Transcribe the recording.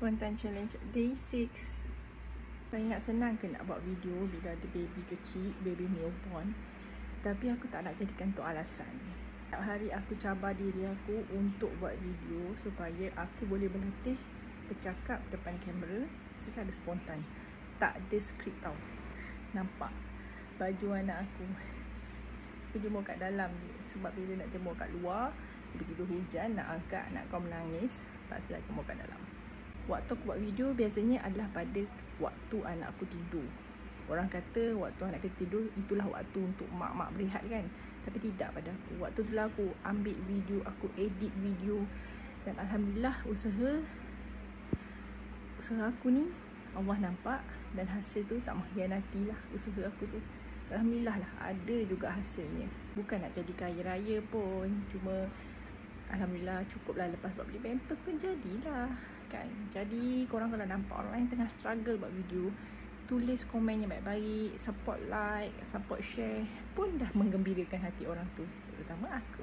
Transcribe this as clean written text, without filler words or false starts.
Spontan challenge day 6. Saya ingat senang ke nak buat video bila ada baby kecil, baby newborn. Tapi aku tak nak jadikan tu alasan. Setiap hari aku cabar diri aku untuk buat video supaya aku boleh berlatih bercakap depan kamera secara spontan. Tak ada skrip tau. Nampak baju anak aku jemur kat dalam je. Sebab bila nak jemur kat luar, tiba-tiba hujan, nak angkat, anak kau menangis, paksalah jemur kat dalam. Waktu aku buat video biasanya adalah pada waktu anak aku tidur. Orang kata waktu anak kita tidur itulah waktu untuk mak-mak berehat kan. Tapi tidak pada aku. Waktu tu lah aku ambil video, aku edit video. Dan Alhamdulillah usaha aku ni Allah nampak. Dan hasil tu tak mengkhianati lah usaha aku tu. Alhamdulillah lah ada juga hasilnya. Bukan nak jadi kaya raya pun. Cuma Alhamdulillah cukup lah, lepas buat beli pampers pun jadilah kan. Jadi korang kalau nampak orang lain tengah struggle buat video, tulis komen yang baik-baik, support like, support share pun dah menggembirakan hati orang tu, terutama aku.